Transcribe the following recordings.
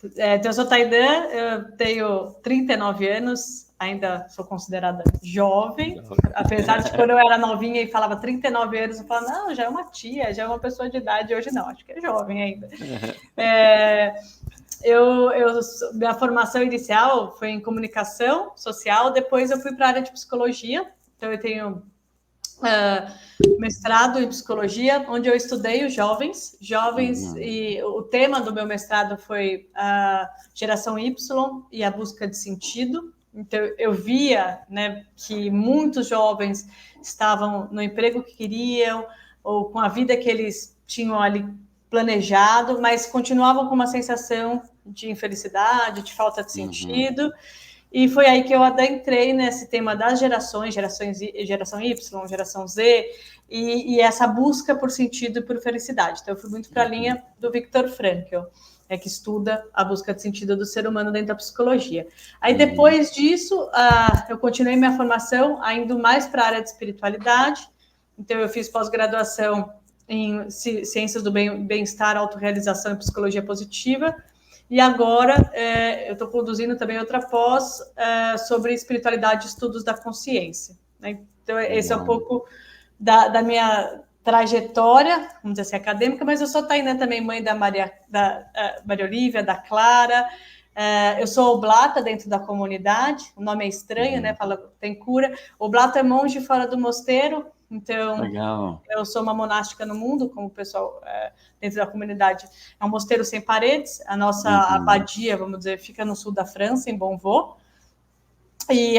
Então, eu sou Tainan, eu tenho 39 anos, ainda sou considerada jovem, apesar de quando eu era novinha e falava 39 anos, eu falava, não, já é uma tia, já é uma pessoa de idade, hoje não, acho que é jovem ainda. Minha formação inicial foi em comunicação social, depois eu fui para a área de psicologia, então eu tenho mestrado em psicologia, onde eu estudei os jovens, e o tema do meu mestrado foi a geração Y e a busca de sentido. Então, eu via, né, que muitos jovens estavam no emprego que queriam, ou com a vida que eles tinham ali planejado, mas continuavam com uma sensação de infelicidade, de falta de sentido. E foi aí que eu adentrei nesse tema das geração Y, geração Z, e essa busca por sentido e por felicidade. Então, eu fui muito para a linha do Viktor Frankl, que estuda a busca de sentido do ser humano dentro da psicologia. Aí, depois disso, eu continuei minha formação, indo mais para a área de espiritualidade. Então, eu fiz pós-graduação em Ciências do Bem-Estar, Autorrealização e Psicologia Positiva. E agora eu estou conduzindo também outra pós sobre espiritualidade e estudos da consciência. Né? Então, esse é um pouco da minha trajetória, vamos dizer assim, acadêmica, mas eu sou Tainan também, mãe da Maria Olívia, da Clara. Eu sou oblata dentro da comunidade, o nome é estranho, né? Fala, tem cura. Oblata é monge fora do mosteiro, então Legal. Eu sou uma monástica no mundo, como o pessoal dentro da comunidade. É um mosteiro sem paredes, a nossa abadia, vamos dizer, fica no sul da França, em Bonvaux. E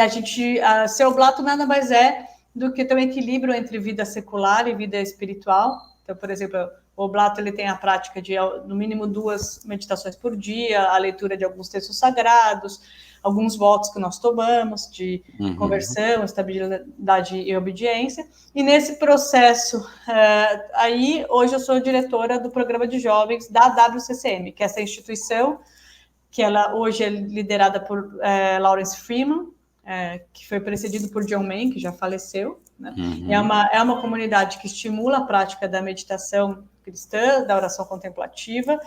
ser oblato nada mais é do que ter um equilíbrio entre vida secular e vida espiritual. Então, por exemplo, o oblato ele tem a prática de, no mínimo, 2 meditações por dia, a leitura de alguns textos sagrados, alguns votos que nós tomamos de conversão, estabilidade e obediência. E nesse processo, hoje eu sou diretora do programa de jovens da WCCM, que é essa instituição que ela hoje é liderada por Lawrence Freeman, que foi precedido por John Main, que já faleceu. Né? É uma comunidade que estimula a prática da meditação cristã, da oração contemplativa,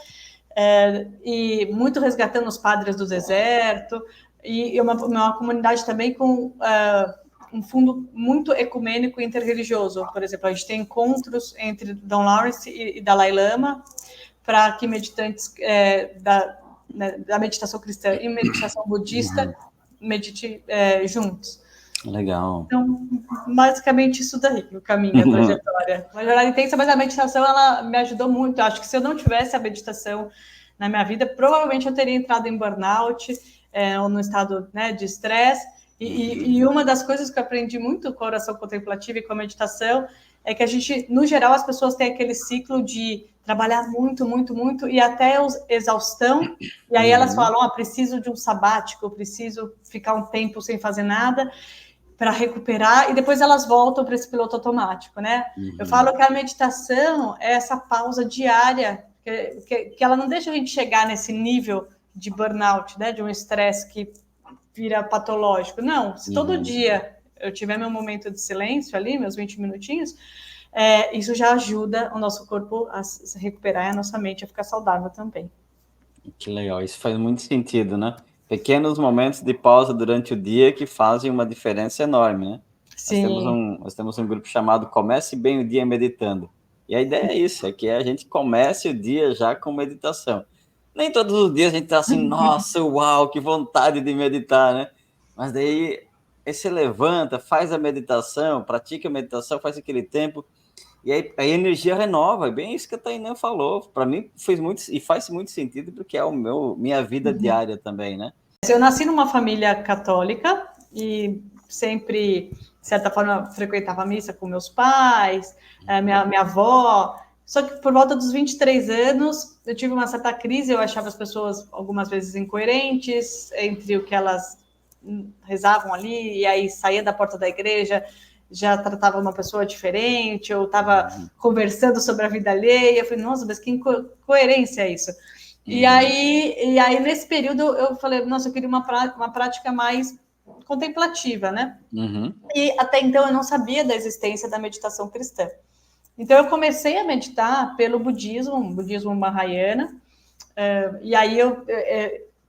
e muito resgatando os padres do deserto, e uma comunidade também com um fundo muito ecumênico e interreligioso. Por exemplo, a gente tem encontros entre Don Lawrence e Dalai Lama para que meditantes da meditação cristã e meditação budista medite juntos. Legal. Então, basicamente isso daí, o caminho, a trajetória. Uma jornada intensa, mas a meditação, ela me ajudou muito. Eu acho que se eu não tivesse a meditação na minha vida, provavelmente eu teria entrado em burnout, ou no estado, né, de estresse. E uma das coisas que eu aprendi muito com a oração contemplativa e com a meditação é que a gente, no geral, as pessoas têm aquele ciclo de trabalhar muito, muito, muito, e até exaustão, e aí elas falam, preciso de um sabático, preciso ficar um tempo sem fazer nada, para recuperar, e depois elas voltam para esse piloto automático, né? Eu falo que a meditação é essa pausa diária, que ela não deixa a gente chegar nesse nível de burnout, né? De um estresse que vira patológico. Não, se todo dia eu tiver meu momento de silêncio ali, meus 20 minutinhos, isso já ajuda o nosso corpo a se recuperar e a nossa mente a ficar saudável também. Que legal, isso faz muito sentido, né? Pequenos momentos de pausa durante o dia que fazem uma diferença enorme, né? Sim. Nós temos um grupo chamado Comece Bem o Dia Meditando. E a ideia é isso, é que a gente comece o dia já com meditação. Nem todos os dias a gente tá assim, nossa, uau, que vontade de meditar, né? Mas daí você levanta, faz a meditação, pratica a meditação, faz aquele tempo, e aí a energia renova, é bem isso que a Tainan falou. Para mim faz muito sentido, porque é minha vida diária também, né? Eu nasci numa família católica e sempre, de certa forma, frequentava a missa com meus pais, minha avó. Só que por volta dos 23 anos, eu tive uma certa crise, eu achava as pessoas algumas vezes incoerentes entre o que elas rezavam ali, e aí saía da porta da igreja, já tratava uma pessoa diferente, eu estava conversando sobre a vida alheia, eu falei, nossa, mas que incoerência é isso? E aí, nesse período, eu falei, nossa, eu queria uma prática mais contemplativa, né? E até então eu não sabia da existência da meditação cristã. Então eu comecei a meditar pelo budismo Mahayana, E aí,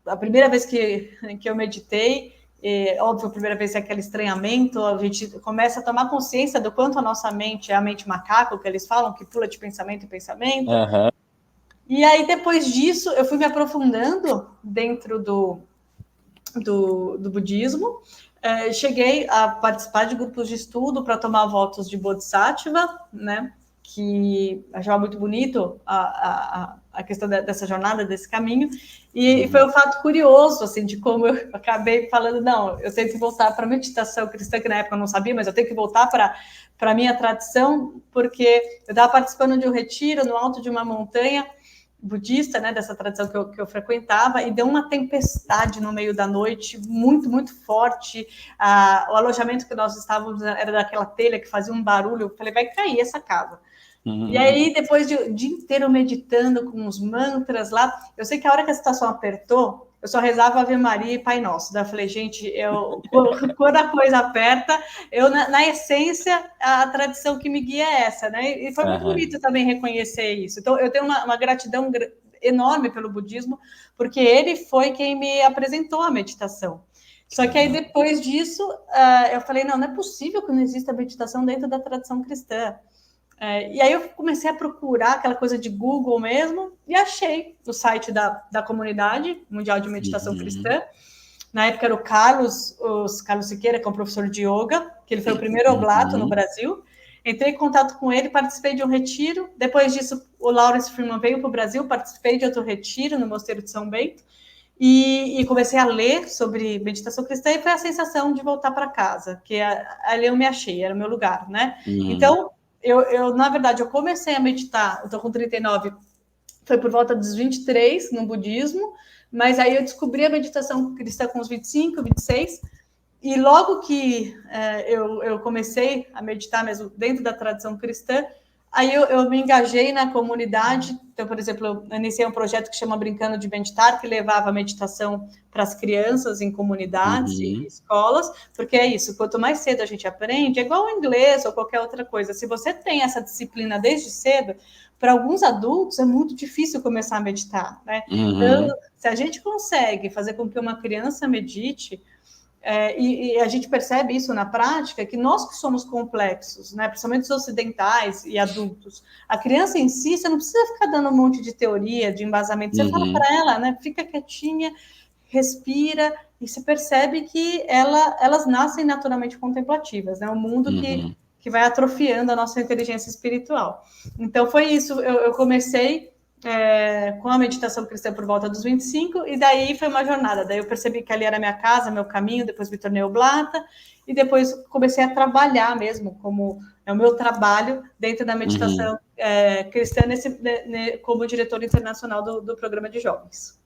a primeira vez que eu meditei, óbvio, a primeira vez é aquele estranhamento, a gente começa a tomar consciência do quanto a nossa mente é a mente macaco, que eles falam, que pula de pensamento em pensamento. Uhum. E aí, depois disso, eu fui me aprofundando dentro do budismo. Cheguei a participar de grupos de estudo para tomar votos de Bodhisattva, né? Que achava muito bonito a questão dessa jornada, desse caminho. E foi um fato curioso, assim, de como eu acabei falando, não, eu tenho que voltar para a meditação cristã, que na época eu não sabia, mas eu tenho que voltar para a minha tradição, porque eu estava participando de um retiro no alto de uma montanha budista, né, dessa tradição que eu frequentava, e deu uma tempestade no meio da noite, muito, muito forte. O alojamento que nós estávamos era daquela telha que fazia um barulho. Eu falei, vai cair essa casa. E aí, depois de o dia inteiro meditando com os mantras lá, eu sei que a hora que a situação apertou, eu só rezava Ave Maria e Pai Nosso. Daí eu falei, gente, quando a coisa aperta, na essência, a tradição que me guia é essa, né? E foi muito bonito também reconhecer isso. Então, eu tenho uma gratidão enorme pelo budismo, porque ele foi quem me apresentou a meditação. Só que aí, depois disso, eu falei, não é possível que não exista meditação dentro da tradição cristã. E aí eu comecei a procurar aquela coisa de Google mesmo e achei o site da Comunidade Mundial de Meditação Cristã. Na época era o Carlos Siqueira, que é um professor de yoga, que ele foi o primeiro oblato no Brasil. Entrei em contato com ele, participei de um retiro. Depois disso, o Lawrence Freeman veio para o Brasil, participei de outro retiro no Mosteiro de São Bento. E comecei a ler sobre meditação cristã e foi a sensação de voltar para casa, que ali eu me achei, era o meu lugar, né? Então, na verdade, eu comecei a meditar, eu estou com 39, foi por volta dos 23 no budismo, mas aí eu descobri a meditação cristã com os 25, 26, e logo que eu comecei a meditar mesmo dentro da tradição cristã, aí eu me engajei na comunidade. Então, por exemplo, eu iniciei um projeto que chama Brincando de Meditar, que levava a meditação para as crianças em comunidades e escolas, porque é isso, quanto mais cedo a gente aprende, é igual o inglês ou qualquer outra coisa, se você tem essa disciplina desde cedo, para alguns adultos é muito difícil começar a meditar, né? Então, se a gente consegue fazer com que uma criança medite, e a gente percebe isso na prática, que nós que somos complexos, né, principalmente os ocidentais e adultos, a criança em si, você não precisa ficar dando um monte de teoria, de embasamento, você fala para ela, né, fica quietinha, respira, e você percebe que elas nascem naturalmente contemplativas, né, um mundo que vai atrofiando a nossa inteligência espiritual. Então foi isso, eu comecei com a meditação cristã por volta dos 25, e daí foi uma jornada. Daí eu percebi que ali era minha casa, meu caminho, depois me tornei oblata, e depois comecei a trabalhar mesmo, como é o meu trabalho dentro da meditação cristã, como diretora internacional do programa de jovens.